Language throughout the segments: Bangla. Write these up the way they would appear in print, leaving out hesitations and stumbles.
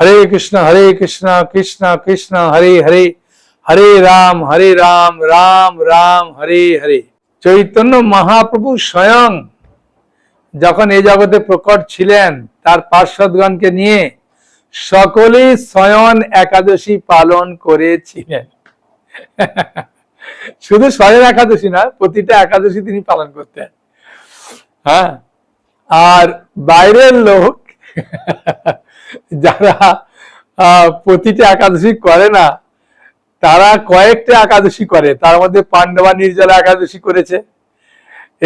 हरे कृष्ण कृष्ण कृष्ण हरे हरे हरे राम राम राम हरे हरे। চৈতন্য মহাপ্রভু স্বয়ং যখন এই জগতে প্রকট ছিলেন তার পার্শ্বদগণকে নিয়ে সকলেই স্বয়ং একাদশী পালন করেছিলেন। শুধু স্বয়ং একাদশী না, প্রতিটা একাদশী তিনি পালন করতেন। হ্যাঁ, আর বাইরের লোক যারা প্রতিটা একাদশী করে না, তারা কয়েকটা একাদশী করে। তার মধ্যে পাণ্ডবা নির্জলা একাদশী করেছে,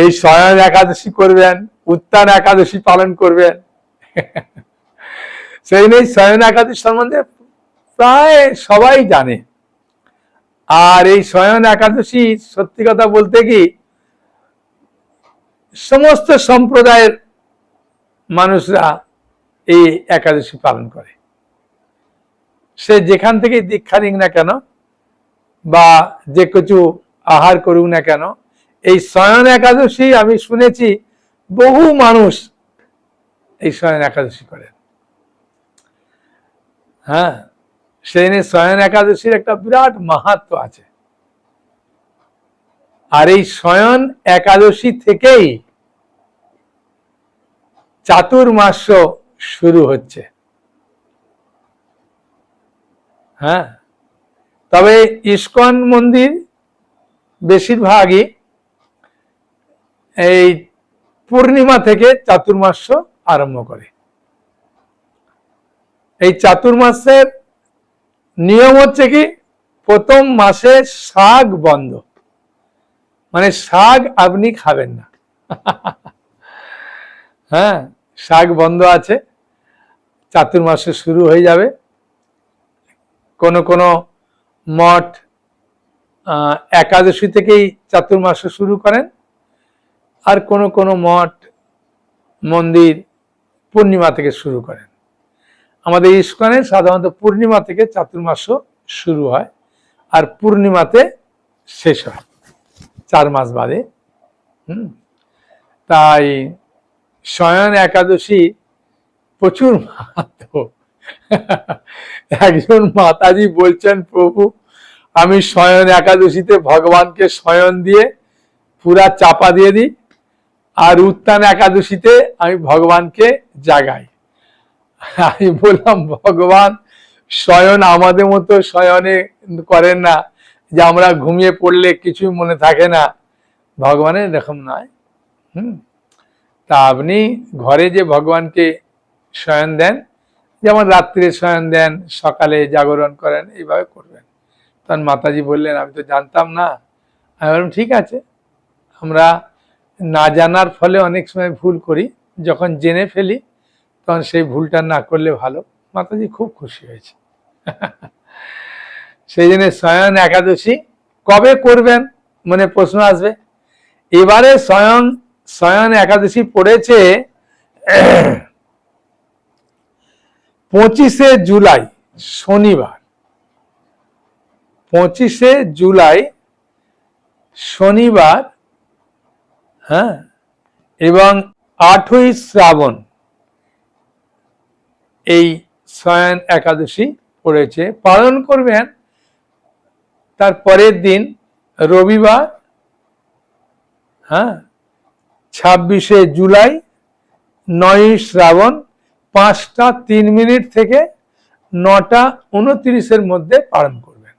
এই স্বয়ং একাদশী করবেন, উত্তান একাদশী পালন করবেন। সেই নেই স্বয়ং একাদশী সম্বন্ধে প্রায় সবাই জানে। আর এই স্বয়ং একাদশী সত্যি কথা বলতে কি সমস্ত সম্প্রদায়ের মানুষরা এই একাদশী পালন করে। সে যেখান থেকে দীক্ষা নিক না কেন বা যে কিছু আহার করুক না কেন, এই স্বয়ং একাদশী আমি শুনেছি বহু মানুষ এই স্বয়ং একাদশী করেন। হ্যাঁ, সেই নিয়ে স্বয়ং একাদশীর একটা বিরাট মাহাত্ম্য আছে। আর এই স্বয়ং একাদশী থেকেই চাতুর্মাস্য শুরু হচ্ছে। হ্যাঁ, তবে ইস্কন মন্দির বেশিরভাগই এই পূর্ণিমা থেকে চাতুর্মাস্য আরম্ভ করে। এই চাতুর্মাসের নিয়ম হচ্ছে কি, প্রথম মাসে শাক বন্ধ, মানে শাক আপনি খাবেন না। হ্যাঁ, শাক বন্ধ আছে, চাতুর্মাসে শুরু হয়ে যাবে। কোন কোন মঠ একাদশী থেকেই চাতুর্মাস শুরু করেন, আর কোন কোন মঠ মন্দির পূর্ণিমা থেকে শুরু করেন। আমাদের ইস্কনে সাধারণত পূর্ণিমা থেকে চাতুর্মাস শুরু হয় আর পূর্ণিমাতে শেষ হয়, 4 মাস বাদে। তাই স্বয়ং একাদশী প্রচুর মাহাত্ম্য। একজন মাতাজি বলছেন, প্রভু আমি স্বয়ং একাদশীতে ভগবানকে স্বয়ং দিয়ে পুরা চাপা দিয়ে দিই, আর উত্তান একাদশীতে আমি ভগবানকে জাগাই। আমি বললাম, ভগবান স্বয়ং আমাদের মতো শয়নে করেন না যে আমরা ঘুমিয়ে পড়লে কিছুই মনে থাকে না, ভগবানের এরকম নয়। তা আপনি ঘরে যে ভগবানকে শয়ন দেন, যেমন রাত্রে শয়ন দেন, সকালে জাগরণ করেন, এইভাবে করবেন। তখন মাতাজি বললেন, আমি তো জানতাম না। আমি বললাম, ঠিক আছে, আমরা না জানার ফলে অনেক সময় ভুল করি, যখন জেনে ফেলি তখন সেই ভুলটা না করলে ভালো। মাতাজি খুব খুশি হয়েছে। সেই জন্য স্বয়ং একাদশী কবে করবেন মনে প্রশ্ন আসবে। এবারে স্বয়ং একাদশী পড়েছে 25শে জুলাই শনিবার। 25শে জুলাই শনিবার, হ্যাঁ, এবং 8ই শ্রাবণ এই স্বয়ং একাদশী পড়েছে। পালন করবেন তার পরের দিন রবিবার, হ্যাঁ, 26শে জুলাই 9ই শ্রাবণ 5টা 3 মিনিট থেকে 9টা 29-এর মধ্যে পালন করবেন।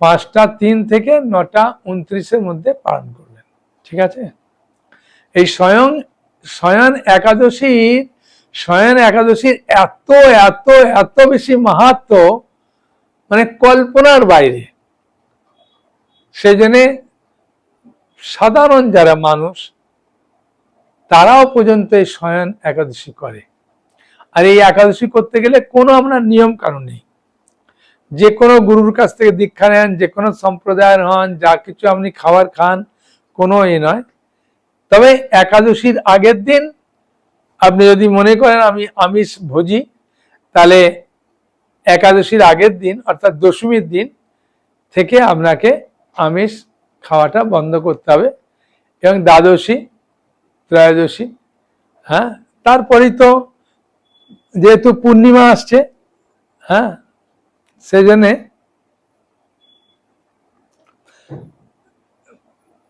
5টা 3 থেকে 9টা 29-এর মধ্যে পালন করবেন, ঠিক আছে। এই স্বয়ং একাদশীর এত এত এত বেশি মাহাত্ম্য, মানে কল্পনার বাইরে। সেই জন্যে সাধারণ যারা মানুষ তারাও পর্যন্ত এই স্বয়ং একাদশী করে। আর এই একাদশী করতে গেলে কোনো আপনার নিয়ম কানুন নেই। যে কোনো গুরুর কাছ থেকে দীক্ষা নেন, যে কোনো সম্প্রদায়ের হন, যা কিছু আপনি খাবার খান, কোনো নয়। তবে একাদশীর আগের দিন আপনি যদি মনে করেন আমি আমিষ ভোজি, তাহলে একাদশীর আগের দিন অর্থাৎ দশমীর দিন থেকে আপনাকে আমিষ খাওয়াটা বন্ধ করতে হবে। এবং দ্বাদশী, ত্রয়োদশী, হ্যাঁ, তারপরেই তো যেহেতু পূর্ণিমা আসছে, হ্যাঁ, সেই জন্যে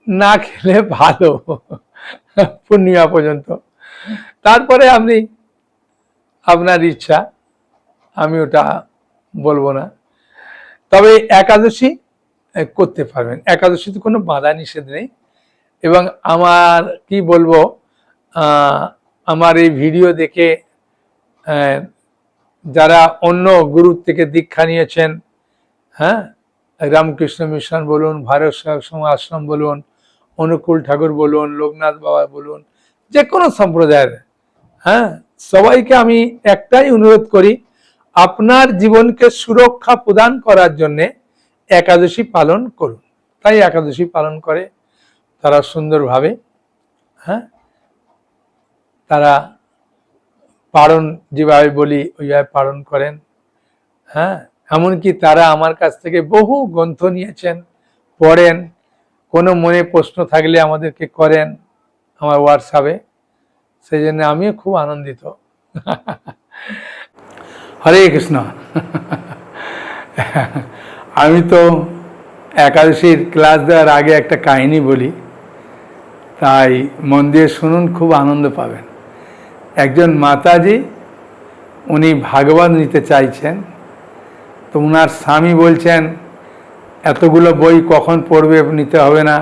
না খেলে ভালো পূর্ণিমা পর্যন্ত। তারপরে আপনি আপনার ইচ্ছা, আমি ওটা বলবো না। তবে একাদশী করতে পারবেন, একাদশীতে কোনো বাধা নিষেধ নেই। এবং আমার কি বলবো, আমার এই ভিডিও দেখে যারা অন্য গুরু থেকে দীক্ষা নিয়েছেন, হ্যাঁ, রামকৃষ্ণ মিশন বলুন, ভারত সেবাশ্রম আশ্রম বলুন, অনুকূল ঠাকুর বলুন, লোকনাথ বাবা বলুন, যে কোনো সম্প্রদায়ের, হ্যাঁ, সবাইকে আমি একটাই অনুরোধ করি, আপনার জীবনকে সুরক্ষা প্রদান করার জন্যে একাদশী পালন করুন। তাই একাদশী পালন করে তারা সুন্দরভাবে, হ্যাঁ, তারা পালন যেভাবে বলি ওইভাবে পালন করেন। হ্যাঁ, এমনকি তারা আমার কাছ থেকে বহু গ্রন্থ নিয়েছেন, পড়েন, কোনো মনে প্রশ্ন থাকলে আমাদেরকে করেন আমার হোয়াটসঅ্যাপে। সেই জন্য আমিও খুব আনন্দিত। হরে কৃষ্ণ। আমি তো একাদশীর ক্লাস দেওয়ার আগে একটা কাহিনী বলি, তাই মন দিয়ে শুনুন, খুব আনন্দ পাবেন। একজন মাতাজি, উনি ভাগবত নিতে চাইছেন, তো ওনার স্বামী বলছেন এতগুলো বই কখন পড়বে, নিতে হবে না।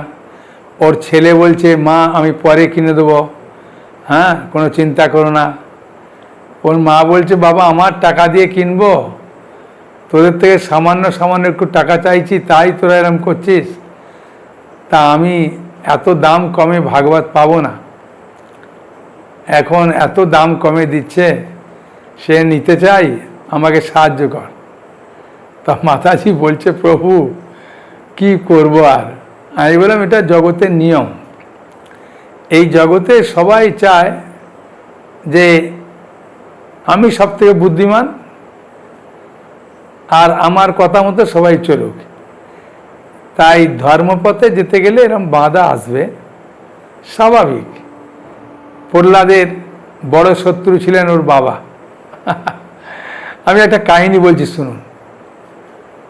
ওর ছেলে বলছে মা আমি পরে কিনে দেবো, হ্যাঁ, কোনো চিন্তা করো না। ওর মা বলছে বাবা আমার টাকা দিয়ে কিনবো, তোদের থেকে সামান্য সামান্য একটু টাকা চাইছি, তাই তোরা এরম করছিস, তা আমি এত দাম কমে ভাগবত পাবো না, এখন এত দাম কমে দিচ্ছে, সে নিতে চাই, আমাকে সাহায্য কর। তা মাতাজি বলছে প্রভু কি করব আর। আমি বললাম এটা জগতের নিয়ম, এই জগতে সবাই চায় যে আমি সব থেকে বুদ্ধিমান আর আমার কথা মতো সবাই চলুক। তাই ধর্মপথে যেতে গেলে এরকম বাধা আসবে, স্বাভাবিক। প্রহ্লাদের বড় শত্রু ছিলেন ওর বাবা। আমি একটা কাহিনী বলছি শুনুন।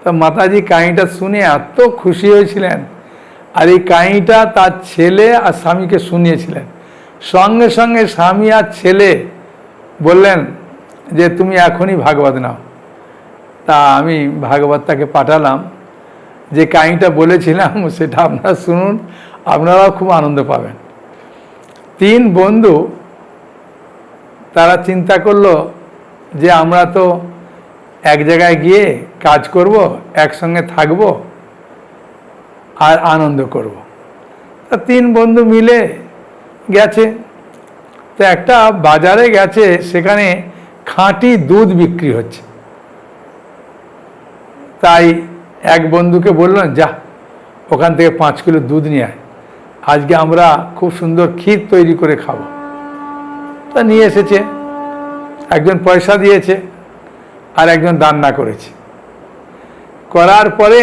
তা মাতাজি কাহিনীটা শুনে এত খুশি হয়েছিলেন, আর এই কাহিনীটা তার ছেলে আর স্বামীকে শুনিয়েছিলেন। সঙ্গে সঙ্গে স্বামী আর ছেলে বললেন যে তুমি এখনই ভাগবত নাও। তা আমি ভাগবত তাকে পাঠালাম, যে কাহিনীটা বলেছিলাম সেটা আপনারা শুনুন, আপনারাও খুব আনন্দ পাবেন। 3 বন্ধু তারা চিন্তা করলো যে আমরা তো এক জায়গায় গিয়ে কাজ করব, একসঙ্গে থাকব আর আনন্দ করব। তা 3 বন্ধু মিলে গেছে। তো একটা বাজারে গেছে, সেখানে খাঁটি দুধ বিক্রি হচ্ছে। তাই এক বন্ধুকে বললেন যা ওখান থেকে 5 কিলো দুধ নিয়ে আয়, আজকে আমরা খুব সুন্দর ক্ষীর তৈরি করে খাবো। তা নিয়ে এসেছে, একজন পয়সা দিয়েছে আর একজন রান্না করেছে। করার পরে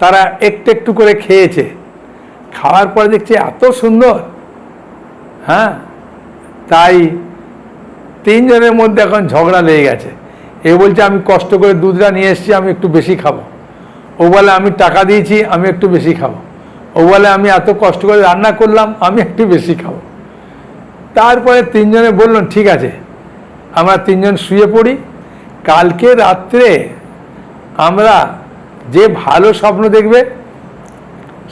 তারা একটু একটু করে খেয়েছে, খাওয়ার পরে দেখছে এত সুন্দর, হ্যাঁ, তাই 3 জনের মধ্যে এখন ঝগড়া লেগে গেছে। এ বলছে আমি কষ্ট করে দুধটা নিয়ে এসেছি, আমি একটু বেশি খাবো। ও বলে আমি টাকা দিয়েছি, আমি একটু বেশি খাবো। ও বলে আমি এত কষ্ট করে রান্না করলাম, আমি একটু বেশি খাবো। তারপরে 3 জনে বললেন ঠিক আছে আমরা 3 জন শুয়ে পড়ি, কালকে রাত্রে আমরা যে ভালো স্বপ্ন দেখবে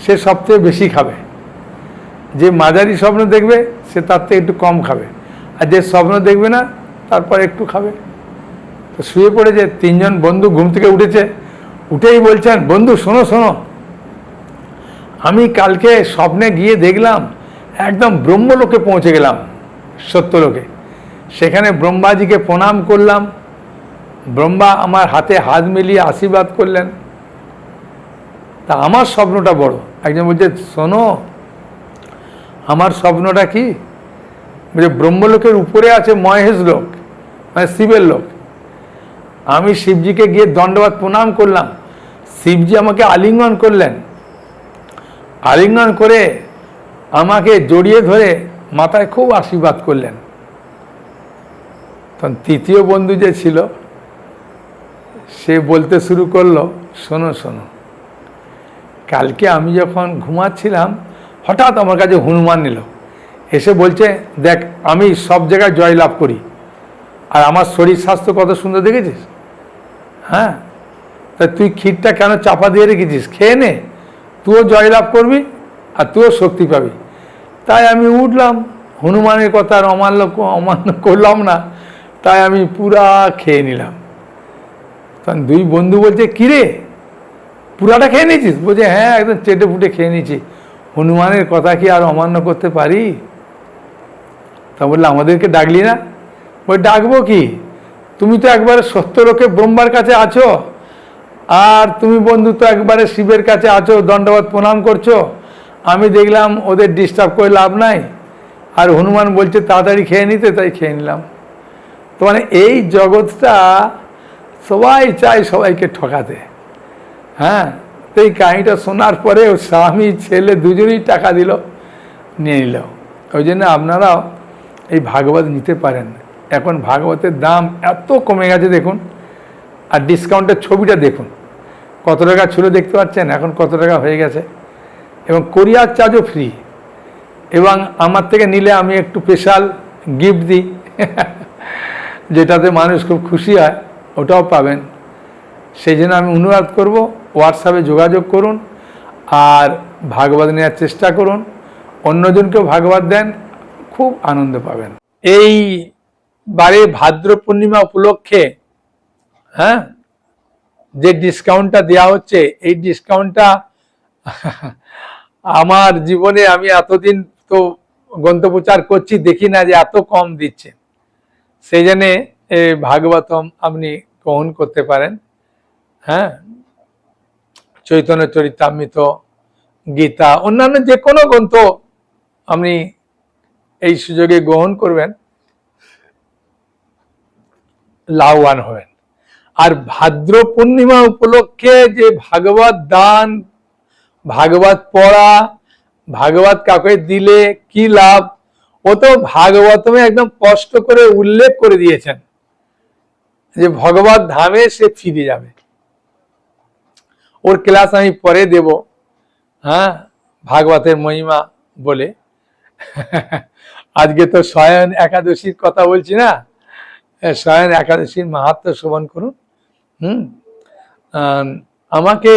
সে সবথেকে বেশি খাবে, যে মাঝারি স্বপ্ন দেখবে সে তার থেকে একটু কম খাবে, আর যে স্বপ্ন দেখবে না তারপর একটু খাবে। তো শুয়ে পড়েছে। 3 জন বন্ধু ঘুম থেকে উঠেছে, উঠেই বলছেন বন্ধু শোনো শোনো, আমি কালকে স্বপ্নে গিয়ে দেখলাম একদম ব্রহ্মলোকে পৌঁছে গেলাম, সত্যলোকে। সেখানে ব্রহ্মাজিকে প্রণাম করলাম, ব্রহ্মা আমার হাতে হাত মিলিয়ে আশীর্বাদ করলেন। তা আমার স্বপ্নটা বড়। একজন বলছে শোনো আমার স্বপ্নটা কি, বলছে ব্রহ্মলোকের উপরে আছে মহেশ লোক, মানে শিবের লোক। আমি শিবজিকে গিয়ে দণ্ডবাদ প্রণাম করলাম, শিবজি আমাকে আলিঙ্গন করলেন, আলিঙ্গন করে আমাকে জড়িয়ে ধরে মাথায় খুব আশীর্বাদ করলেন। তখন 3য় বন্ধু যে ছিল সে বলতে শুরু করলো, শোনো শোনো, কালকে আমি যখন ঘুমাচ্ছিলাম হঠাৎ আমার কাছে হনুমান এলো, এসে বলছে দেখ আমি সব জায়গায় জয়লাভ করি, আর আমার শরীর স্বাস্থ্য কত সুন্দর দেখেছিস, হ্যাঁ, তা তুই ক্ষীরটা কেন চাপা দিয়ে রেখেছিস, খেয়ে নে, তুইও জয়লাভ করবি আর তুইও শক্তি পাবি। তাই আমি উঠলাম, হনুমানের কথা আর অমান্য করলাম না, তাই আমি পুরা খেয়ে নিলাম। তখন দুই বন্ধু বলছে কিরে পুরাটা খেয়ে নিয়েছিস, বলছে হ্যাঁ একদম চেটে ফুটে খেয়ে নিয়েছি, হনুমানের কথা কি আর অমান্য করতে পারি। তা বললে আমাদেরকে ডাকলি না, বলে ডাকবো কি, তুমি তো একবারে সত্য লোকে ব্রহ্মার কাছে আছো, আর তুমি বন্ধু তো একবারে শিবের কাছে আছো, দণ্ডবত প্রণাম করছো, আমি দেখলাম ওদের ডিস্টার্ব করে লাভ নাই, আর হনুমান বলছে তাড়াতাড়ি খেয়ে নিতে, তাই খেয়ে নিলাম। তো মানে এই জগৎটা সবাই চায় সবাইকে ঠকাতে, হ্যাঁ। তো এই কাহিনিটা শোনার পরে স্বামী ছেলে দুজনেই টাকা দিল, নিয়ে নিল। ওই জন্য আপনারাও এই ভাগবত নিতে পারেন। এখন ভাগবতের দাম এত কমে গেছে দেখুন, আর ডিসকাউন্টের ছবিটা দেখুন, কত টাকা ছিল দেখতে পাচ্ছেন, এখন কত টাকা হয়ে গেছে, এবং কোরিয়ার চার্জও ফ্রি, এবং আমার থেকে নিলে আমি একটু স্পেশাল গিফট দিই যেটাতে মানুষ খুব খুশি হয়, ওটাও পাবেন। সেই জন্য আমি অনুরোধ করব, হোয়াটসঅ্যাপে যোগাযোগ করুন আর ভাগবত নেওয়ার চেষ্টা করুন, অন্যজনকেও ভাগবত দেন, খুব আনন্দ পাবেন। এই বারে ভাদ্র পূর্ণিমা উপলক্ষে হ্যাঁ যে ডিসকাউন্টটা দেওয়া হচ্ছে, এই ডিসকাউন্টটা আমার জীবনে আমি এতদিন তো গ্রন্থপ্রচার করছি, দেখি না যে এত কম দিচ্ছে। সেই জন্যে ভাগবতম আপনি গ্রহণ করতে পারেন, হ্যাঁ, চৈতন্য চরিতামৃত, গীতা, অন্যান্য যে কোনো গ্রন্থ আপনি এই সুযোগে গ্রহণ করবেন, লাভবান হবেন। আর ভাদ্র পূর্ণিমা উপলক্ষে যে ভাগবত দান, ভাগবত পড়া, ভাগবত কাউকে দিলে কি লাভ, ও তো ভাগবতমে একদম স্পষ্ট করে উল্লেখ করে দিয়েছেন যে ভগবত ধামে সে ফিরে যাবে। ওর ক্লাস আমি পরে দেব, হ্যাঁ, ভাগবতের মহিমা বলে। আজকে তো শয়ন একাদশীর কথা বলছি না, শয়ন একাদশীর মাহাত্ম্য শ্রবণ করুন। আমাকে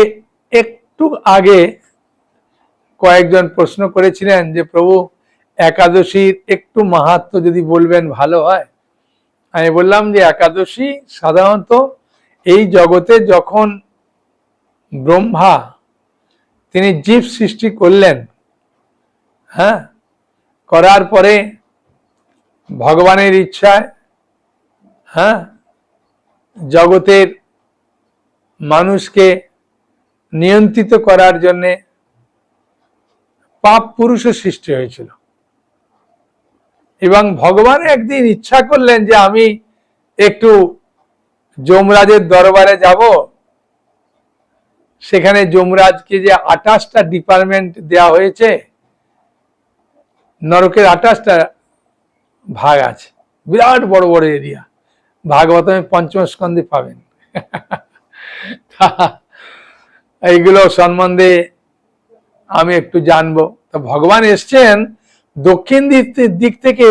একটু আগে কয়েকজন প্রশ্ন করেছিলেন যে প্রভু একাদশীর একটু মাহাত্ম্য যদি বলবেন ভালো হয়। আমি বললাম যে একাদশী সাধারণত এই জগতে যখন ব্রহ্মা তিনি জীব সৃষ্টি করলেন, হ্যাঁ, করার পরে ভগবানের ইচ্ছায়, হ্যাঁ, জগতের মানুষকে নিয়ন্ত্রিত করার জন্যে পাপ পুরুষের সৃষ্টি হয়েছিল, এবং ভগবান একদিন ইচ্ছা করলেন যে আমি একটু যমরাজের দরবারে যাব, সেখানে যমরাজকে যে 28টা ডিপার্টমেন্ট দেওয়া হয়েছে, নরকের 28টা ভাগ আছে, বিরাট বড় বড় এরিয়া, ভাগবতমে পঞ্চম স্কন্ধে পাবেন। এইগুলো সম্বন্ধে আমি একটু জানবো। তো ভগবান এসছেন দক্ষিণ দিক থেকে,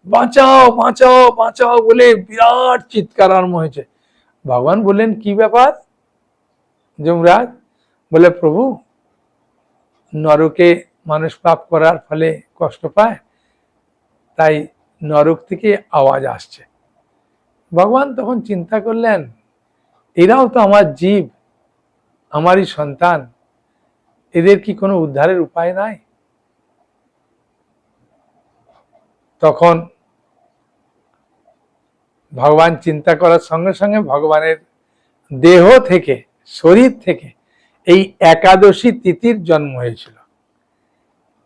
বাঁচাও বাঁচাও বাঁচাও বলে বিরাট চিৎকার আরম্ভ হয়েছে। ভগবান বললেন কি ব্যাপার যমরাজ? বলে প্রভু নরকে মানুষ পাপ করার ফলে কষ্ট পায়, তাই নরক থেকে আওয়াজ আসছে। ভগবান তখন চিন্তা করলেন এরাও তো আমার জীব, আমারই সন্তান, এদের কি কোনো উদ্ধারের উপায় নাই? তখন ভগবান চিন্তা করার সঙ্গে সঙ্গে ভগবানের দেহ থেকে, শরীর থেকে এই একাদশী তিথির জন্ম হয়েছিল।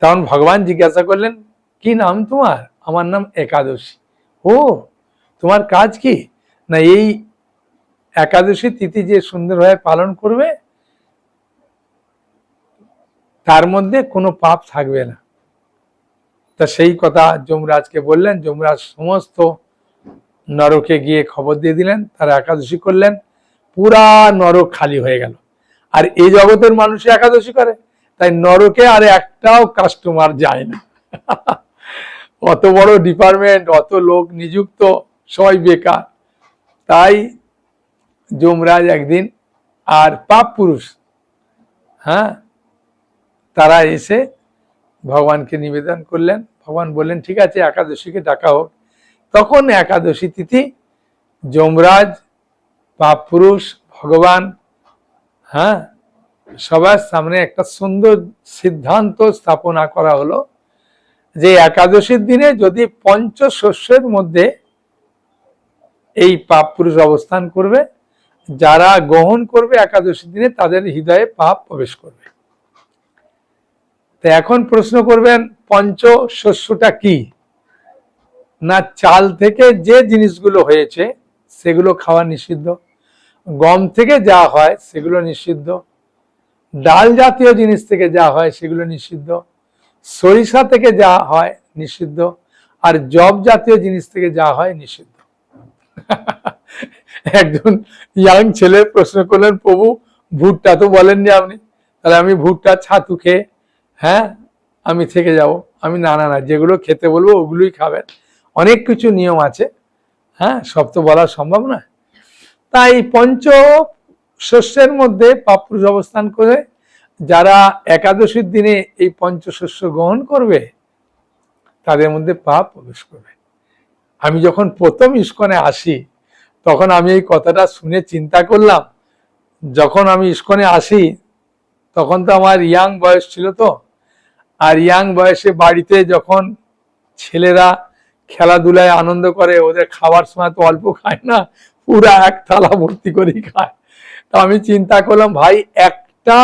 তখন ভগবান জিজ্ঞাসা করলেন কি নাম তোমার? আমার নাম একাদশী। ও, তোমার কাজ কি? না এই একাদশী তিথি যে সুন্দরভাবে পালন করবে তার মধ্যে কোনো পাপ থাকবে না। তা সেই কথা যমরাজকে বললেন। যমরাজ সমস্ত নরকে গিয়ে খবর দিয়ে দিলেন, তারা একাদশী করলেন, পুরা নরক খালি হয়ে গেল। আর এই জগতের মানুষ একাদশী করে, তাই নরকে আর একটাও কাস্টমার যায় না। অত বড় ডিপার্টমেন্ট, অত লোক নিযুক্ত, সবাই বেকার। তাই যমরাজ একদিন, আর পাপ পুরুষ, হ্যাঁ, তারা এসে ভগবানকে নিবেদন করলেন। ভগবান বললেন ঠিক আছে, একাদশীকে ডাকা হোক। তখন একাদশী তিথি যমরাজ, পাপ পুরুষ, ভগবান, হ্যাঁ, সবার সামনে একটা সুন্দর সিদ্ধান্ত স্থাপনা করা হলো যে একাদশীর দিনে যদি পঞ্চশস্যের মধ্যে এই পাপ পুরুষ অবস্থান করবে, যারা গ্রহণ করবে একাদশীর দিনে তাদের হৃদয়ে পাপ প্রবেশ করবে। তো এখন প্রশ্ন করবেন পঞ্চশস্যটা কি? না, চাল থেকে যে জিনিসগুলো হয়েছে সেগুলো খাওয়া নিষিদ্ধ, গম থেকে যা হয় সেগুলো নিষিদ্ধ, ডাল জাতীয় জিনিস থেকে যা হয় সেগুলো নিষিদ্ধ, সরিষা থেকে যা হয় নিষিদ্ধ, আর জব জাতীয় জিনিস থেকে যা হয় নিষিদ্ধ। একজন ইয়াং ছেলে প্রশ্ন করলেন, প্রভু ভুট্টা তো বলেননি আপনি, তাহলে আমি ভুট্টা ছাতু খেয়ে হ্যাঁ আমি থেকে যাব? আমি না না না, যেগুলো খেতে বলবো ওগুলোই খাবেন, অনেক কিছু নিয়ম আছে, হ্যাঁ, সব তো বলা সম্ভব না। তাই পঞ্চ শস্যের মধ্যে পাপ পুরুষ অবস্থান করে যারা একাদশীর দিনে এই পঞ্চশস্য গ্রহণ করবে তাদের মধ্যে পাপ প্রবেশ করবে। আমি যখন প্রথম ইস্কনে আসি তখন আমি এই কথাটা শুনে চিন্তা করলাম, যখন আমি ইস্কনে আসি তখন তো আমার ইয়াং বয়স ছিল, তো আর ইয়াং বয়সে বাড়িতে যখন ছেলেরা খেলাধুলায় আনন্দ করে, ওদের খাবার সময় তো অল্প খায় না, পুরা এক থালা ভর্তি করেই খায়। তো আমি চিন্তা করলাম, ভাই একটা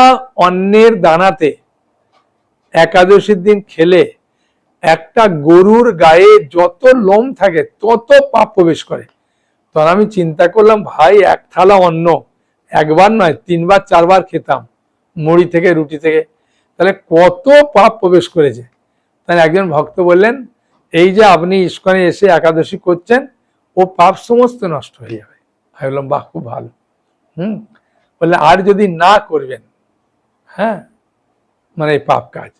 অন্নের দানাতে একাদশীর দিন খেলে একটা গরুর গায়ে যত লোম থাকে তত পাপ প্রবেশ করে। তখন আমি চিন্তা করলাম, ভাই এক থালা অন্ন একবার নয় 3 বার 4 বার খেতাম মুড়ি থেকে রুটি থেকে, তাহলে কত পাপ প্রবেশ করেছে। তাই একজন ভক্ত বললেন, এই যে আপনি ইস্কনে এসে একাদশী করছেন, ও পাপ সমস্ত নষ্ট হয়ে যাবে। আমি বললাম বাহ, খুব ভালো। বললে আর যদি না করবেন, হ্যাঁ, মানে এই পাপ কাজ।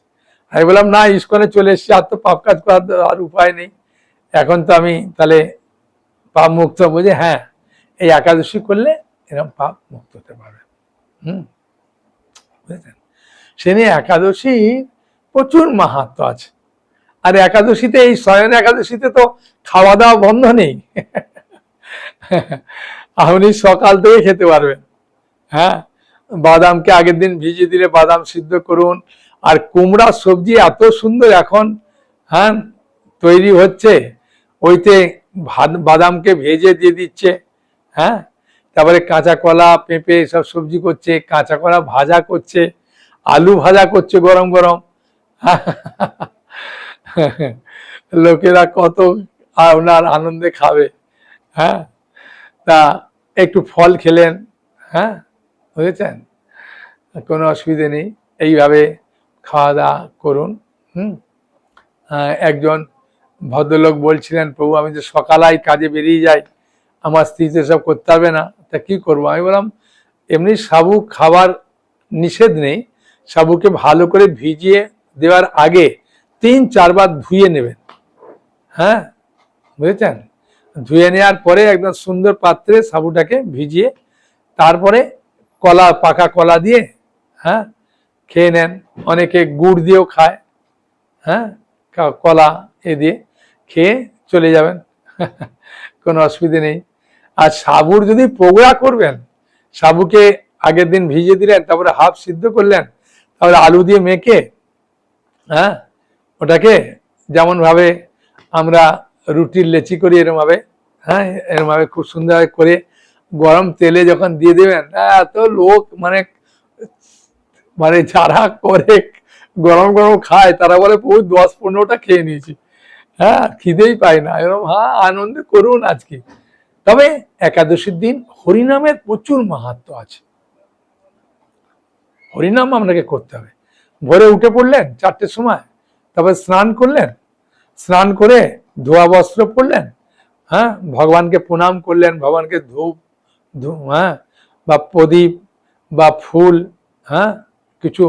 আমি বললাম না, ইস্কনে চলে এসেছি, আর তো পাপ কাজ করার আর উপায় নেই, এখন তো আমি তাহলে পাপ মুক্ত হবো। যে হ্যাঁ, এই একাদশী করলে এরকম পাপ মুক্ত হতে পারবে। বুঝেছেন? সে নিয়ে একাদশী প্রচুর মাহাত্ম্য আছে। আর একাদশীতে, এই শয়ন একাদশীতে তো খাওয়া দাওয়া বন্ধ নেই। আপনি সকাল থেকে খেতে পারবেন, হ্যাঁ, বাদামকে আগের দিন ভিজিয়ে দিলে বাদাম সিদ্ধ করুন। আর কুমড়া সবজি এত সুন্দর এখন, হ্যাঁ, তৈরি হচ্ছে, ওইতে বাদামকে ভেজে দিয়ে দিচ্ছে, হ্যাঁ, তারপরে কাঁচা কলা, পেঁপে সব সবজি করছে, কাঁচা কলা ভাজা করছে, আলু ভাজা করছে গরম গরম। লোকেরা কত আপনার আনন্দে খাবে, হ্যাঁ। তা একটু ফল খেলেন, হ্যাঁ, বুঝেছেন, কোনো অসুবিধে নেই, এইভাবে খাওয়া দাওয়া করুন। একজন ভদ্রলোক বলছিলেন, প্রভু আমি যে সকালাই কাজে বেরিয়ে যাই, আমার স্ত্রী তো সব করতে পারবে না, তা কি করবো? আমি বললাম এমনি সাবু খাবার নিষেধ নেই, সাবুকে ভালো করে ভিজিয়ে দেওয়ার আগে 3-4 বার ধুয়ে নেবেন, হ্যাঁ, বুঝেছেন, ধুয়ে নেওয়ার পরে একদম সুন্দর পাত্রে সাবুটাকে ভিজিয়ে তারপরে কলা, পাকা কলা দিয়ে, হ্যাঁ, খেয়ে নেন। অনেকে গুড় দিয়েও খায়, হ্যাঁ, কলা এ দিয়ে খেয়ে চলে যাবেন, কোনো অসুবিধে নেই। আর সাবুর যদি পকোড়া করবেন, সাবুকে আগের দিন ভিজিয়ে দিলেন, তারপরে হাফ সিদ্ধ করলেন, তারপরে আলু দিয়ে মেখে, হ্যাঁ, ওটাকে যেমন ভাবে আমরা রুটির লেচি করি এরকম ভাবে, হ্যাঁ, এরকম ভাবে খুব সুন্দর করে গরম তেলে যখন দিয়ে দেবেন, এত লোক মানে মানে যারা করে গরম গরম খায় তারা বলে বহু 10-15টা খেয়ে নিয়েছি, হ্যাঁ, খিদেই পায় না, এরকম। হ্যাঁ, আনন্দে করুন আজকে। তবে একাদশীর দিন হরিনামের প্রচুর মাহাত্ম্য আছে, হরিনাম আপনাকে করতে হবে। ভোরে উঠে পড়লেন 4টের সময়, তারপর স্নান করলেন, স্নান করে ধোয়া বস্ত্র পরলেন, হ্যাঁ, ভগবানকে প্রণাম করলেন, ভগবানকে ধূপ, হ্যাঁ, বা প্রদীপ বা ফুল, হ্যাঁ, কিছু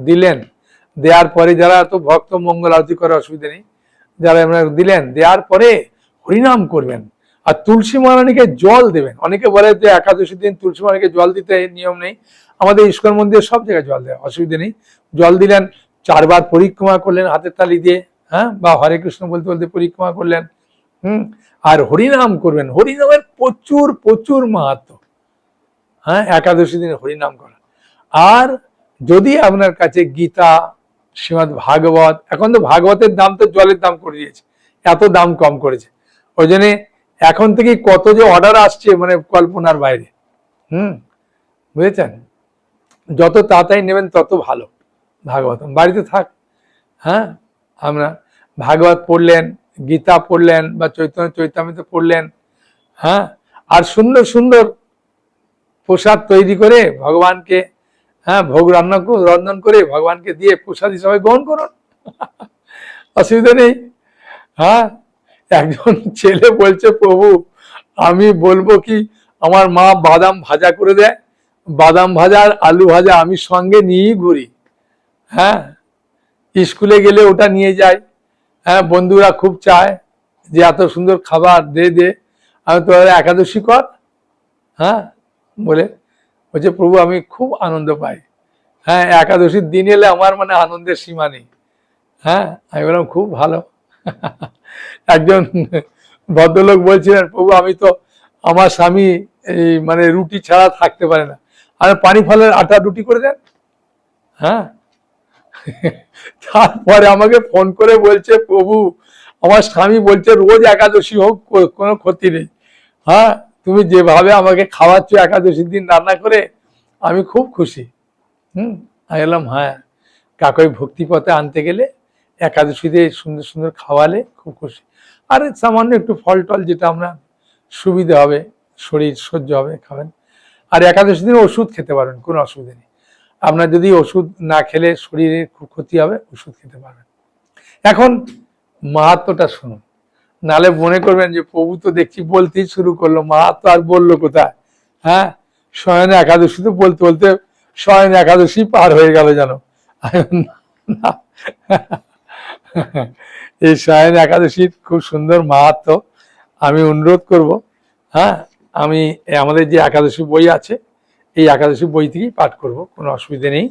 দিলেন, দেওয়ার পরে যারা তো ভক্ত মঙ্গল আরতি করে অসুবিধা নেই, যারা আপনারা দিলেন, দেওয়ার পরে হরিনাম করবেন আর তুলসী মহারানীকে জল দেবেন। অনেকে বলে যে একাদশীর দিন তুলসী মহারানীকে জল দিতে নিয়ম নেই, আমাদের ইস্কন মন্দিরে সব জায়গায় জল দেয়, অসুবিধা নেই। জল দিলেন, 4 বার পরিক্রমা করলেন হাতের তালি দিয়ে, হ্যাঁ, বা হরে কৃষ্ণ বলতে বলতে পরিক্রমা করলেন। আর হরিনাম করবেন। হরিনামের প্রচুর প্রচুর মাহাত্ম্য, হ্যাঁ, একাদশী দিনে হরিনাম করা। আর যদি আপনার কাছে গীতা, শ্রীমদ্ ভাগবত, এখন তো ভাগবতের দাম তো জলের দাম করে দিয়েছে, এত দাম কম করেছে, ওই জন্য এখন থেকে কত যে অর্ডার আসছে মানে কল্পনার বাইরে। বুঝেছেন, যত তাড়াতাড়ি নেবেন তত ভালো। ভাগবত বাড়িতে থাক, হ্যাঁ, আমরা ভাগবত পড়লেন, গীতা পড়লেন বা চৈতন্য চৈতামৃত পড়লেন, হ্যাঁ, আর সুন্দর সুন্দর প্রসাদ তৈরি করে ভগবানকে, হ্যাঁ, ভোগ রন্ধন করে ভগবানকে দিয়ে প্রসাদ হিসাবে গ্রহণ করুন, অসুবিধা নেই। হ্যাঁ, একজন ছেলে বলছে, প্রভু আমি বলবো কি, আমার মা বাদাম ভাজা করে দেয়, বাদাম ভাজা আর আলু ভাজা আমি সঙ্গে নিয়েই ঘুরি, হ্যাঁ, স্কুলে গেলে ওটা নিয়ে যাই, হ্যাঁ, বন্ধুরা খুব চায় যে এত সুন্দর খাবার দে দে, আমি তো একাদশী কর, হ্যাঁ, বলে বলছে, প্রভু আমি খুব আনন্দ পাই, হ্যাঁ, একাদশীর দিন এলে আমার মানে আনন্দের সীমা নেই। হ্যাঁ, আমি বললাম খুব ভালো। একজন ভদ্রলোক বলছিলেন, প্রভু আমি তো, আমার স্বামী এই মানে রুটি ছাড়া থাকতে পারে না, আর পানি ফলের আটা রুটি করে দেন, হ্যাঁ। তারপরে আমাকে ফোন করে বলছে, প্রভু আমার স্বামী বলছে রোজ একাদশী হোক, কোনো ক্ষতি নেই, হ্যাঁ, তুমি যেভাবে আমাকে খাওয়াচ্ছ একাদশীর দিন রান্না করে, আমি খুব খুশি। আমি বললাম হ্যাঁ, কাকই ভক্তি পথে আনতে গেলে একাদশীতে সুন্দর সুন্দর খাওয়ালে খুব খুশি। আর সামান্য একটু ফল টল যেটা আমরা সুবিধা হবে, শরীর সহ্য হবে, খাবেন। আর একাদশী দিনে ওষুধ খেতে পারবেন, কোনো অসুবিধা নেই। আপনার যদি ওষুধ না খেলে শরীরে খুব ক্ষতি হবে, ওষুধ খেতে পারবেন। এখন মাহাত্ম্যটা শুনুন, নালে মনে করবেন যে প্রভু তো দেখছি বলতেই শুরু করলো, মাহাত্ম্য আর বললো কোথায়, হ্যাঁ, শয়ন একাদশী তো বলতে বলতে শয়ন একাদশী পার হয়ে গেল জানো। এই শয়ন একাদশীর খুব সুন্দর মাহাত্ম্য, আমি অনুরোধ করব, হ্যাঁ, আমি আমাদের যে একাদশী বই আছে এই একাদশী বই থেকেই পাঠ করব, কোনো অসুবিধা নেই।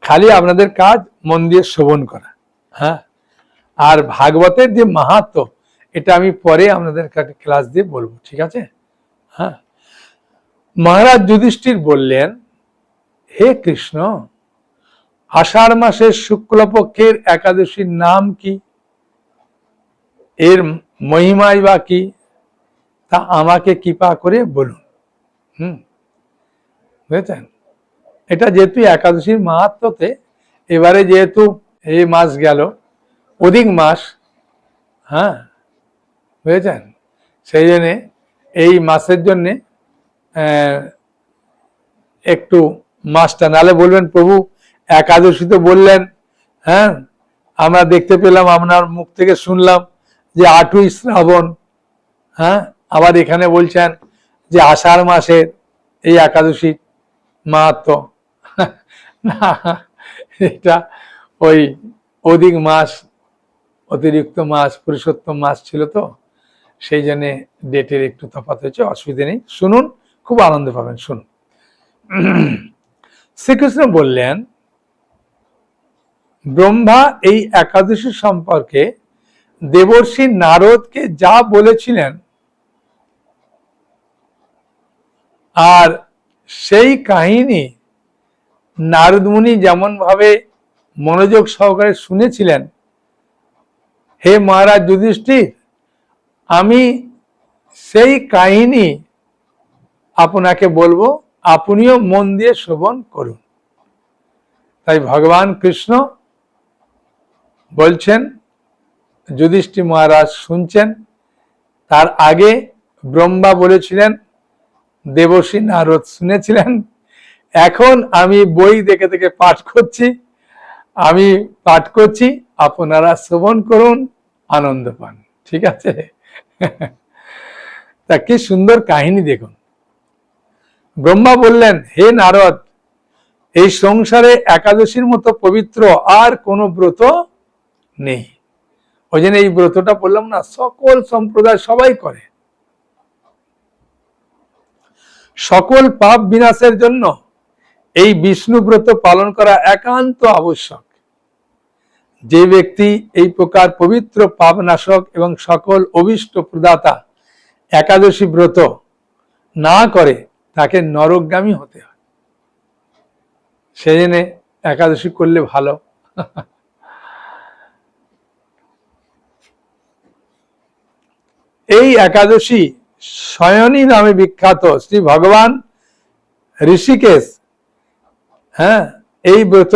খালি আপনাদের কাজ মন দিয়ে শ্রবণ করা, হ্যাঁ। আর ভাগবতের যে মাহাত্ম্য এটা আমি পরে আপনাদের ক্লাস দিয়ে বলবো, ঠিক আছে, হ্যাঁ। মহারাজ যুধিষ্ঠির বললেন, হে কৃষ্ণ, আষাঢ় মাসের শুক্লপক্ষের একাদশীর নাম কি, এর মহিমাই বা কি, তা আমাকে কৃপা করে বলুন। বুঝেছেন, এটা যেহেতু একাদশীর মাহাত্ম্যতে, এবারে যেহেতু এই মাস গেল অধিক মাস, হ্যাঁ, বুঝেছেন, সেই জন্যে এই মাসের জন্যে একটু মাসটা, নালে বলবেন প্রভু একাদশী তো বললেন, হ্যাঁ, আমরা দেখতে পেলাম, আপনার মুখ থেকে শুনলাম যে 8ই শ্রাবণ, হ্যাঁ, আবার এখানে বলছেন যে আষাঢ় মাসের এই একাদশী মাহাত্ম্য। না, এটা ওই অধিক মাস, অতিরিক্ত মাস, পুরুষোত্তম মাস ছিল তো, সেই জন্যে ডেটের একটু তফাৎ হয়েছে, অসুবিধা নেই, শুনুন, খুব আনন্দ পাবেন, শুনুন। শ্রীকৃষ্ণ বললেন, ব্রহ্মা এই একাদশী সম্পর্কে দেবর্ষি নারদকে যা বলেছিলেন, আর সেই কাহিনী নারদ মুনি যেমন ভাবে মনোযোগ সহকারে শুনেছিলেন, হে মহারাজ যুধিষ্ঠির, আমি সেই কাহিনী আপনাকে বলবো, আপনিও মন দিয়ে শ্রবণ করুন। তাই ভগবান কৃষ্ণ বলছেন, যুধিষ্ঠির মহারাজ শুনছেন, তার আগে ব্রহ্মা বলেছিলেন, দেবর্ষি নারদ শুনেছিলেন, এখন আমি বই দেখে দেখে পাঠ করছি, আমি পাঠ করছি, আপনারা শ্রবণ করুন, আনন্দ পান, ঠিক আছে। তা কি সুন্দর কাহিনী দেখুন, ব্রহ্মা বললেন, হে নারদ, এই সংসারে একাদশীর মতো পবিত্র আর কোনো ব্রত নেই। ওই জন্য এই ব্রতটা বললাম না, সকল সম্প্রদায় সবাই করে। সকল পাপ বিনাশের জন্য এই বিষ্ণু ব্রত পালন করা একান্ত আবশ্যক। যে ব্যক্তি এই প্রকার পবিত্র পাপ নাশক এবং সকল অভিষ্ট প্রদাতা একাদশী ব্রত না করে তাকে নরকগামী হতে হয়। সেই জন্য একাদশী করলে ভালো। এই একাদশী শয়নী নামে বিখ্যাত শ্রী ভগবান ঋষিকেশ, এই ব্রত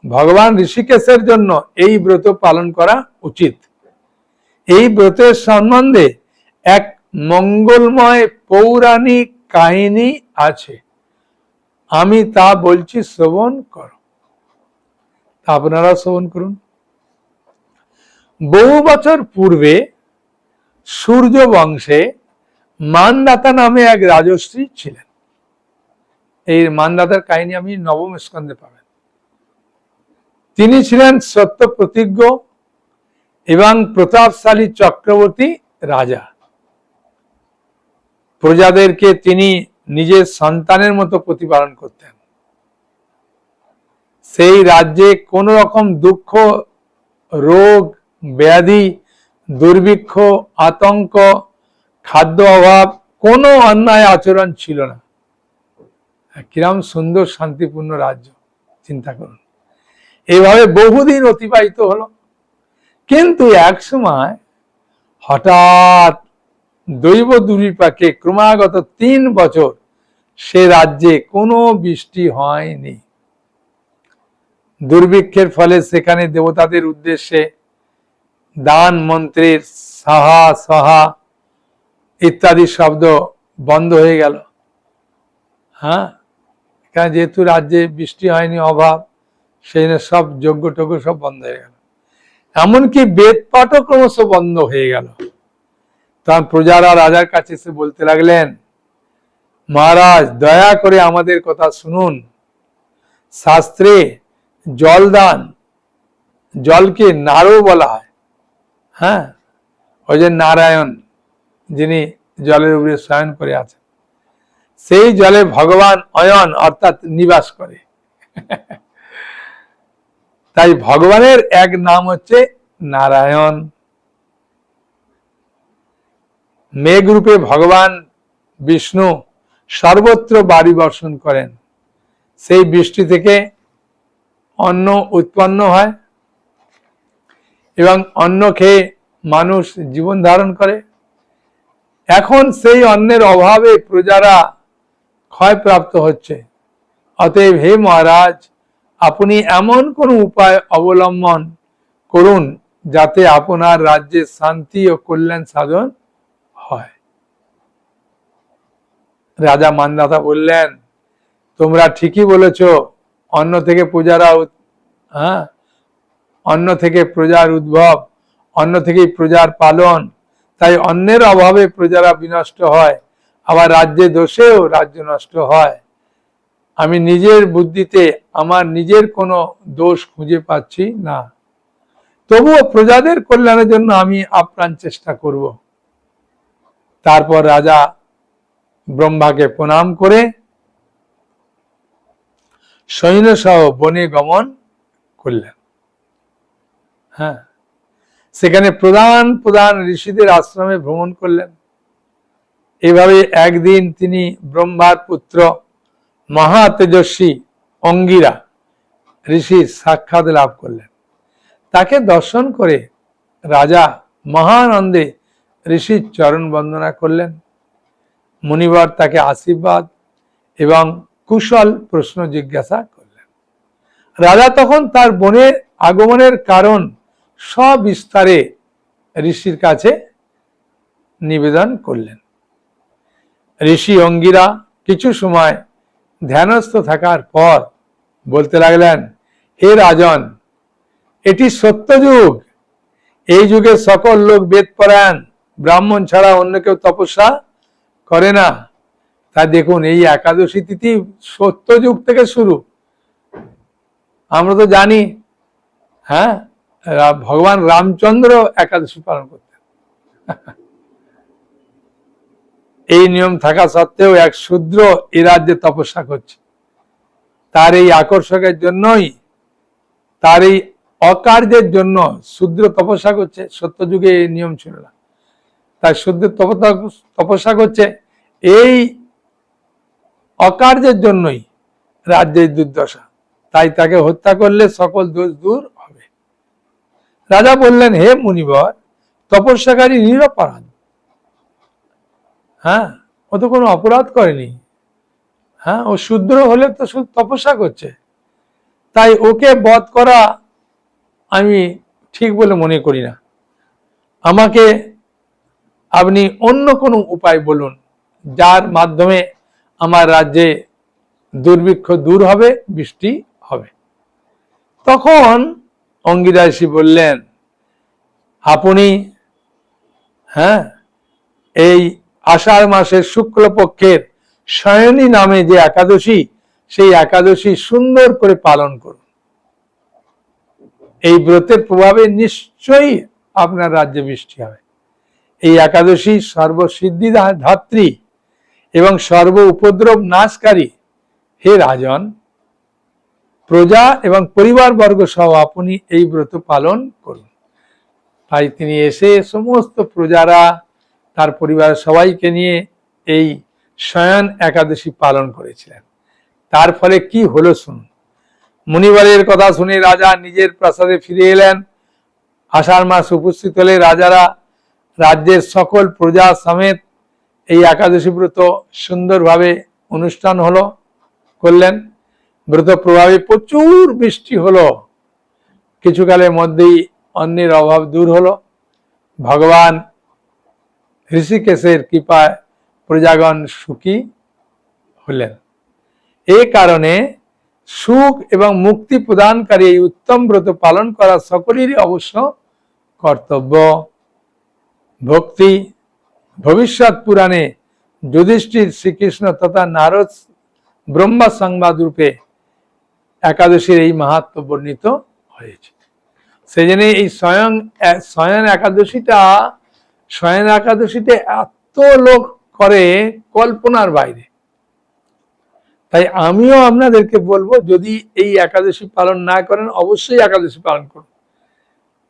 ভগবান ঋষিকেশের জন্য এই ব্রত পালন করা উচিত। এই ব্রতের সম্বন্ধে এক মঙ্গলময় পৌরাণিক কাহিনী আছে, আমি তা বলছি, শ্রবণ করো। আপনারা শ্রবণ করুন। বহু বছর পূর্বে সূর্য বংশে মানদাতা নামে এক রাজশ্রী ছিলেন। এই মানদাতার কাহিনী আমি নবম স্কন্ধে পাবেন। তিনি ছিলেন সত্য প্রতিজ্ঞ এবং প্রতাপশালী চক্রবর্তী রাজা। প্রজাদেরকে তিনি নিজের সন্তানের মতো প্রতিপালন করতেন। সেই রাজ্যে কোন রকম দুঃখ, রোগ, ব্যাধি, দুর্ভিক্ষ, আতঙ্ক, খাদ্য অভাব, কোনো অন্যায় আচরণ ছিল না। কিরম সুন্দর শান্তিপূর্ণ রাজ্য, চিন্তা করুন। এইভাবে বহুদিন অতিবাহিত হলো। কিন্তু এক সময় হঠাৎ দৈব দুর্বিপাকে ক্রমাগত 3 বছর সে রাজ্যে কোনো বৃষ্টি হয়নি। দুর্ভিক্ষের ফলে সেখানে দেবতাদের উদ্দেশ্যে দান মন্ত্রের সাহা সাহা ইত্যাদি শব্দ বন্ধ হয়ে গেল। এখানে যেহেতু রাজ্যে বৃষ্টি হয়নি, অভাব, সেই সব যজ্ঞ টজ্ঞ সব বন্ধ হয়ে গেল। এমনকি বেদ পাঠও ক্রমশ বন্ধ হয়ে গেল। তখন প্রজারা রাজার কাছে এসে বলতে লাগলেন, মহারাজ, দয়া করে আমাদের কথা শুনুন। শাস্ত্রে জলদান, জলকে নারও বলা হয়। ওই যে নারায়ণ যিনি জলের উপরে শয়ন করে আছেন, সেই জলে ভগবান অয়ন অর্থাৎ নিবাস করে। তাই ভগবানের এক নাম হচ্ছে নারায়ণ। মেঘরূপে ভগবান বিষ্ণু সর্বত্র বাড়ি বর্ষণ করেন। সেই বৃষ্টি থেকে অন্ন উৎপন্ন হয় এবং অন্ন খেয়ে মানুষ জীবন ধারণ করে। এখন সেই অন্নের অভাবে প্রজারা ক্ষয়প্রাপ্ত হচ্ছে। অতএব হে মহারাজ, আপনি এমন কোন উপায় অবলম্বন করুন যাতে আপনার রাজ্যে শান্তি ও কল্যাণ সাধন হয়। রাজা মানদাতা বললেন, তোমরা ঠিকই বলেছ, অন্ন থেকে প্রজার উদ্ভব, অন্ন থেকেই প্রজার পালন। তাই অন্নের অভাবে প্রজারা বিনষ্ট হয়, আবার রাজ্যে দোষেও রাজ্য নষ্ট হয়। আমি নিজের বুদ্ধিতে আমার নিজের কোনো দোষ খুঁজে পাচ্ছি না, তবুও প্রজাদের কল্যাণের জন্য আমি আপ্রাণ চেষ্টা করব। তারপর রাজা ব্রহ্মাকে প্রণাম করে সৈন্যসহ বনে গমন করলেন। সেখানে প্রধান প্রধান ঋষিদের আশ্রমে ভ্রমণ করলেন। এভাবে একদিন তিনি ব্রহ্মার পুত্র মহা তেজস্বী অঙ্গিরা ঋষির সাক্ষাৎ লাভ করলেন। তাকে দর্শন করে রাজা মহানন্দে ঋষির চরণ বন্দনা করলেন। মুনিবর তাকে আশীর্বাদ এবং কুশল প্রশ্ন জিজ্ঞাসা করলেন। রাজা তখন তার বনের আগমনের কারণ সবিস্তারে ঋষির কাছে নিবেদন করলেন। ঋষি অঙ্গিরা কিছু সময় ধ্যানস্থ থাকার পর বলতে লাগলেন, হে রাজন, এটি সত্য যুগ। এই যুগে সকল লোক বেদ পরায়ণ, ব্রাহ্মণ ছাড়া অন্য কেউ তপস্যা করে না। তা দেখুন, এই একাদশী তিথি সত্যযুগ থেকে শুরু। আমরা তো জানি, হ্যাঁ, ভগবান রামচন্দ্র একাদশী পালন করতেন। এই নিয়ম থাকা সত্ত্বেও এক শূদ্র এই রাজ্যে তপস্যা করছে। তার এই আকর্ষকের জন্যই, তার এই অকার্যের জন্য শূদ্র তপস্যা করছে। সত্যযুগে এই নিয়ম ছিল না, তাই শূদ্র তপস্যা করছে। এই অকার্যের জন্যই রাজ্যের দুর্দশা। তাই তাকে হত্যা করলে সকল দোষ দূর হবে। রাজা বললেন, হে মুনিবর, তপস্যাকারী নিরপরাধ। হ্যাঁ, ও তো কোনো অপরাধ করেনি। হ্যাঁ, ও শূদ্র হলে তো শুধু তপস্যা করছে, তাই ওকে বধ করা আমি ঠিক বলে মনে করি না। আমাকে আপনি অন্য কোনো উপায় বলুন, যার মাধ্যমে আমার রাজ্যে দুর্ভিক্ষ দূর হবে, বৃষ্টি হবে। তখন অঙ্গিরা ঋষি বললেন, আপনি এই আষাঢ় মাসের শুক্লপক্ষের শয়নী নামে যে একাদশী, সেই একাদশী সুন্দর করে পালন করুন। এই ব্রতের প্রভাবে নিশ্চয়ই আপনার রাজ্যে বৃষ্টি হবে। এই একাদশী সর্বসিদ্ধি ধাত্রী এবং সর্ব উপদ্রব নাশকারী। হে রাজন, প্রজা এবং পরিবারবর্গ সহ আপনি এই ব্রত পালন করুন। তাই তিনি এসে সমস্ত প্রজারা, তার পরিবারের সবাইকে নিয়ে এই শয়ন একাদশী পালন করেছিলেন। তার ফলে কি হলো শুনুন। মুনিবরের কথা শুনে রাজা নিজের প্রাসাদে ফিরে এলেন। আষাঢ় মাস উপস্থিত হলে রাজারা রাজ্যের সকল প্রজা সমেত এই একাদশী ব্রত সুন্দরভাবে অনুষ্ঠান করলেন। ব্রত প্রভাবে প্রচুর বৃষ্টি হলো। কিছুকালের মধ্যেই অন্নের অভাব দূর হলো। ভগবান ঋষিকেশের কৃপায় প্রজাগণ সুখী হলেন। এই কারণে সুখ এবং মুক্তি প্রদানকারী এই উত্তম ব্রত পালন করা সকলেরই অবশ্য কর্তব্য। ভক্তি ভবিষ্যৎ পুরাণে যুধিষ্ঠির, শ্রীকৃষ্ণ তথা নারদ ব্রহ্মা সংবাদ রূপে একাদশীর এই মাহাত্ম্য বর্ণিত হয়েছে। সেই জন্য এই শয়ন একাদশীতে এত লোক করে কল্পনার বাইরে। তাই আমিও আপনাদেরকে বলবো, যদি এই একাদশী পালন না করেন, অবশ্যই একাদশী পালন করুন।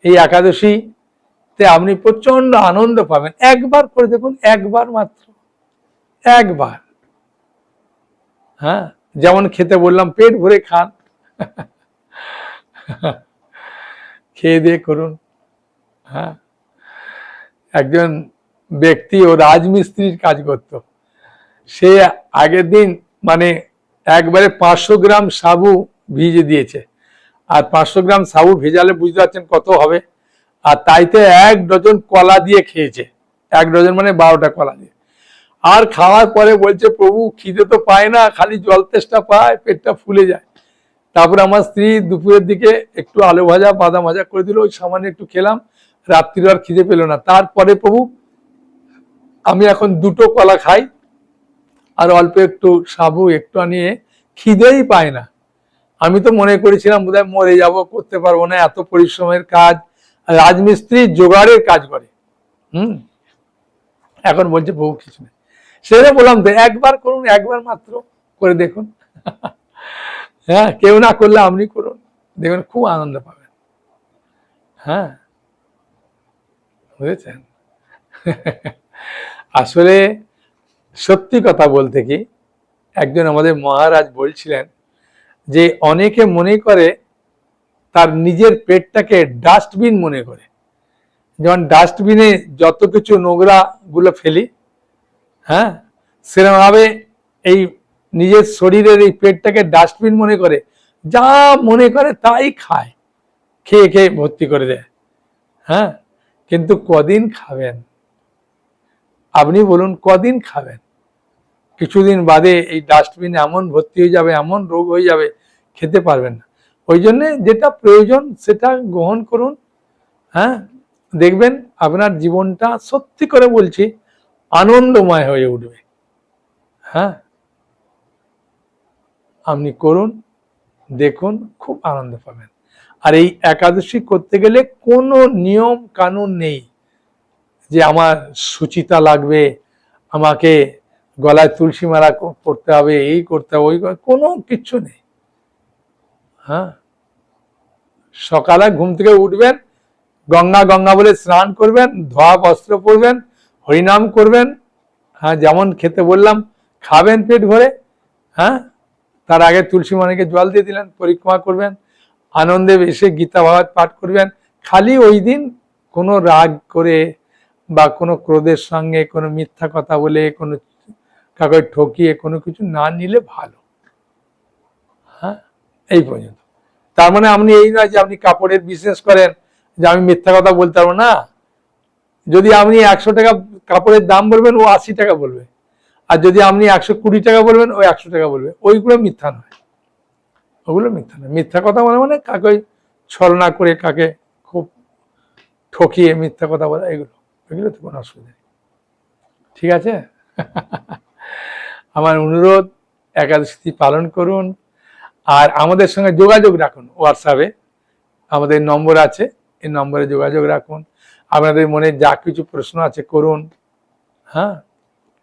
এই একাদশীতে আপনি প্রচন্ড আনন্দ পাবেন। একবার করে দেখুন, একবার মাত্র, একবার। হ্যাঁ, যেমন খেতে বললাম, পেট ভরে খান, খেয়ে দিয়ে করুন। হ্যাঁ, একজন ব্যক্তি ও রাজমিস্ত্রির কাজ করত। সে আগের দিন মানে একবারে 500 গ্রাম সাবু ভিজে দিয়েছে। আর 500 গ্রাম সাবু ভেজালে বুঝতে পারছেন কত হবে। আর তাইতে 1 ডজন কলা দিয়ে খেয়েছে। 1 ডজন মানে 12টা কলা দিয়ে। আর খাওয়ার পরে বলছে, প্রভু খিদে তো পায় না, খালি জল তেষ্টা পায়, পেটটা ফুলে যায়। তারপরে আমার স্ত্রী দুপুরের দিকে একটু আলু ভাজা, বাদাম ভাজা করে দিল, ওই সামান্য একটু খেলাম, রাত্রির আর খিদে পেল না। তারপরে প্রভু, আমি এখন 2টো কলা খাই আর অল্প একটু সাবু একটু আনিয়ে, খিদেই পায় না। আমি তো মনে করেছিলাম বোধহয় মরে যাব, করতে পারবো না, এত পরিশ্রমের কাজ। রাজমিস্ত্রি জোগাড়ের কাজ করে। এখন বলছে প্রভু কিছু নেই। সেটা বললাম তো, একবার করুন, একবার মাত্র করে দেখুন। হ্যাঁ, কেউ না করলে আপনি করুন, দেখবেন খুব আনন্দ পাবেন। হ্যাঁ, বুঝেছেন? আসলে সত্যি কথা বলতে কি, একজন আমাদের মহারাজ বলছিলেন যে অনেকে মনে করে তার নিজের পেটটাকে ডাস্টবিন মনে করে। যেমন ডাস্টবিনে যত কিছু নোংরা গুলো ফেলি, হ্যাঁ, সেরকম ভাবে এই নিজের শরীরের এই পেটটাকে ডাস্টবিন মনে করে, যা মনে করে তাই খায়, খেয়ে খেয়ে ভর্তি করে দেয়। হ্যাঁ, কিন্তু কদিন খাবেন আপনি বলুন, কদিন খাবেন? কিছুদিন বাদে এই ডাস্টবিন এমন ভর্তি হয়ে যাবে, এমন রোগ হয়ে যাবে, খেতে পারবেন না। ওই জন্যে যেটা প্রয়োজন সেটা গ্রহণ করুন। হ্যাঁ, দেখবেন আপনার জীবনটা, সত্যি করে বলছি, আনন্দময় হয়ে উঠবে। হ্যাঁ, আপনি করুন, দেখুন, খুব আনন্দ পাবেন। আর এই একাদশী করতে গেলে কোনো নিয়ম কানুন নেই যে আমার সুচিতা লাগবে, আমাকে গলায় তুলসী মালা পড়তে হবে, এই করতে হবে, ওই কোনো কিচ্ছু নেই। হ্যাঁ, সকালে ঘুম থেকে উঠবেন, গঙ্গা গঙ্গা বলে স্নান করবেন, ধোয়া বস্ত্র পরবেন, হরিনাম করবেন। হ্যাঁ, যেমন খেতে বললাম খাবেন পেট ভরে। হ্যাঁ, তার আগে তুলসী মালাকে জল দিয়ে দিলেন, পরিক্রমা করবেন, আনন্দে এসে গীতা ভাগবত পাঠ করবেন। খালি ওই দিন কোনো রাগ করে বা কোনো ক্রোধের সঙ্গে কোনো মিথ্যা কথা বলে কোনো কাউকে ঠকিয়ে কোনো কিছু না নিলে ভালো। হ্যাঁ, এই পর্যন্ত। তার মানে আপনি এই নয় যে আপনি কাপড়ের বিজনেস করেন যে আমি মিথ্যা কথা বলতে পারবো না। যদি আপনি 100 টাকা কাপড়ের দাম বলবেন, ও 80 টাকা বলবে। আর যদি আপনি 120 টাকা বলবেন, ও 100 টাকা বলবে। ওইগুলো মিথ্যা নয়, ওগুলো মিথ্যা নয়। মিথ্যা কথা মানে কাকে ছলনা করে, কাকে খুব ঠকিয়ে মিথ্যা কথা বলা, এগুলো তো কোনো অসুবিধা নেই। ঠিক আছে? আমার অনুরোধ, একাদশী পালন করুন আর আমাদের সঙ্গে যোগাযোগ রাখুন। হোয়াটসঅ্যাপে আমাদের নম্বর আছে, এই নম্বরে যোগাযোগ রাখুন। আপনাদের মনে যা কিছু প্রশ্ন আছে করুন। হ্যাঁ,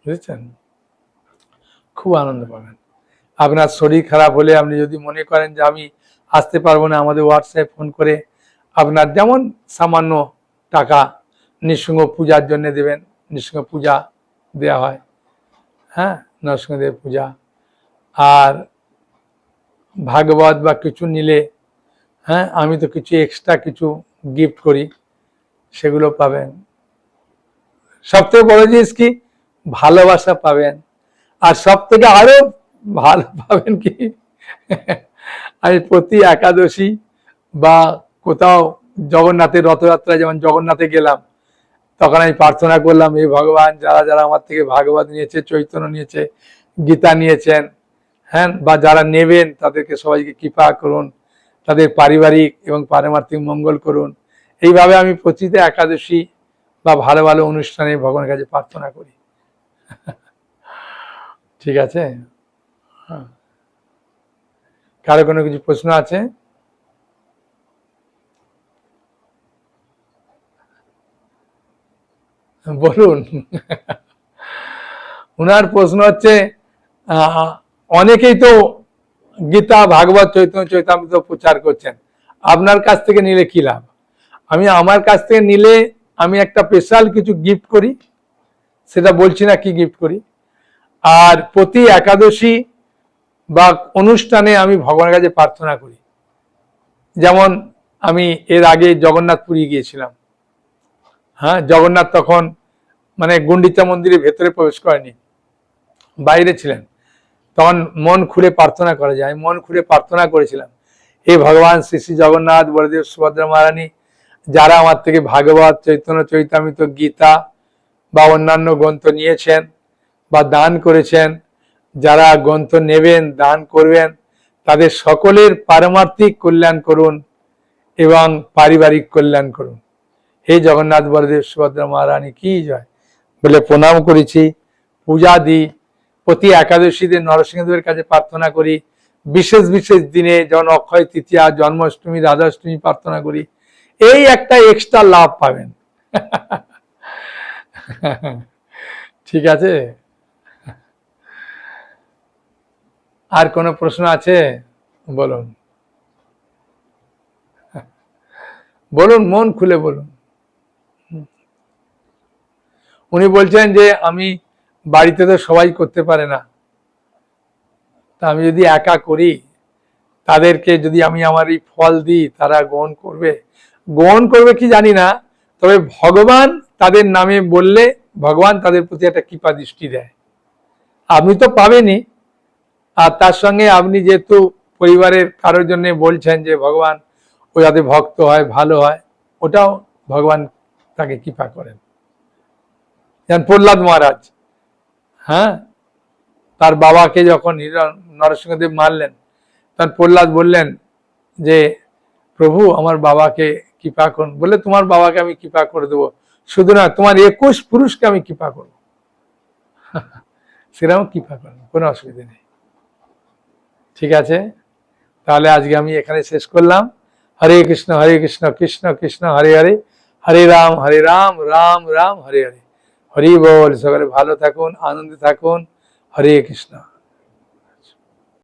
বুঝেছেন? খুব আনন্দ পাবেন। আপনার শরীর খারাপ হলে আপনি যদি মনে করেন যে আমি আসতে পারবো না, আমাদের হোয়াটসঅ্যাপে ফোন করে আপনার যেমন সামান্য টাকা নৃসিংহ পূজার জন্য দেবেন। নৃসিংহ পূজা দেওয়া হয়। হ্যাঁ, নরসিংহদেব পূজা। আর ভাগবত বা কিছু নিলে, হ্যাঁ, আমি তো কিছু এক্সট্রা কিছু গিফট করি, সেগুলো পাবেন। সবথেকে বড় জিনিস কি, ভালোবাসা পাবেন। আর সব থেকে আরো ভালো পাবেন কি, আমি প্রতি একাদশী বা কোথাও জগন্নাথের রথযাত্রায় যেমন জগন্নাথে গেলাম, তখন আমি প্রার্থনা করলাম, এই ভগবান যারা যারা আমার থেকে ভাগবত নিয়েছে, চৈতন্য নিয়েছে, গীতা নিয়েছেন, হ্যাঁ, বা যারা নেবেন তাদেরকে সবাইকে কৃপা করুন, তাদের পারিবারিক এবং পারমার্থিক মঙ্গল করুন। এইভাবে আমি প্রতিটা একাদশী বা ভালো ভালো অনুষ্ঠানে ভগবানের কাছে প্রার্থনা করি। ঠিক আছে? হ্যাঁ, কারো কোনো কিছু প্রশ্ন আছে? বলুন। ওনার প্রশ্ন হচ্ছে, অনেকেই তো গীতা ভাগবত চৈতন্য চৈতামৃত প্রচার করছেন, আপনার কাছ থেকে নিলে কি লাভ? আমি আমার কাছ থেকে নিলে আমি একটা স্পেশাল কিছু গিফট করি, সেটা বলছি না কি গিফট করি। আর প্রতি একাদশী বা অনুষ্ঠানে আমি ভগবানের কাছে প্রার্থনা করি। যেমন আমি এর আগে জগন্নাথপুরী গিয়েছিলাম। হ্যাঁ, জগন্নাথ তখন মানে গুন্ডিচা মন্দিরের ভেতরে প্রবেশ করেনি, বাইরে ছিলেন। তখন মন খুলে প্রার্থনা করা যায়। মন খুলে প্রার্থনা করেছিলাম, হে ভগবান শ্রী শ্রী জগন্নাথ বলদেব সুভদ্রা মহারানী, যারা আমার থেকে ভাগবত চৈতন্য চৈতামৃত গীতা বা অন্যান্য গ্রন্থ নিয়েছেন বা দান করেছেন, যারা গ্রন্থ নেবেন দান করবেন, তাদের সকলের পারমার্থিক কল্যাণ করুন এবং পারিবারিক কল্যাণ করুন। হে জগন্নাথ বলদেব সুভদ্রা মহারানী কি জয় বলে প্রণাম করেছি, পূজা দিই। প্রতি একাদশীতে নরসিংহদেবের কাছে প্রার্থনা করি। বিশেষ বিশেষ দিনে যেমন অক্ষয় তৃতীয়া, জন্মাষ্টমী, রাধাষ্টমী প্রার্থনা করি। এই একটা এক্সট্রা লাভ পাবেন। ঠিক আছে? আর কোনো প্রশ্ন আছে? বলুন, বলুন, মন খুলে বলুন। উনি বলছেন যে আমি বাড়িতে তো সবাই করতে পারে না, তা আমি যদি একা করি, তাদেরকে যদি আমি আমার এই ফল দিই, তারা গ্রহণ করবে? গ্রহণ করবে কি জানি না, তবে ভগবান তাদের নামে বললে ভগবান তাদের প্রতি একটা কৃপা দৃষ্টি দেয়। আপনি তো পাবেনই, আর তার সঙ্গে আপনি যেহেতু পরিবারের কারোর জন্য বলছেন যে ভগবান ও যাতে ভক্ত হয়, ভালো হয়, ওটাও ভগবান তাকে কৃপা করেন। যেমন প্রহ্লাদ মহারাজ, হ্যাঁ, তার বাবাকে যখন নরসিংহদেব মারলেন, তখন প্রহ্লাদ বললেন যে প্রভু আমার বাবাকে কৃপা করুন। বলে তোমার বাবাকে আমি কৃপা করে দেবো, শুধু না তোমার 21 পুরুষকে আমি কৃপা করবো। সেরকম কৃপা করবেন, কোনো অসুবিধা নেই। ঠিক আছে, তাহলে আজকে আমি এখানে শেষ করলাম। হরে কৃষ্ণ কৃষ্ণ কৃষ্ণ হরে হরে, হরে রাম রাম রাম হরে হরে। হরি বল। সকলে ভালো থাকুন, আনন্দে থাকুন। হরে কৃষ্ণ।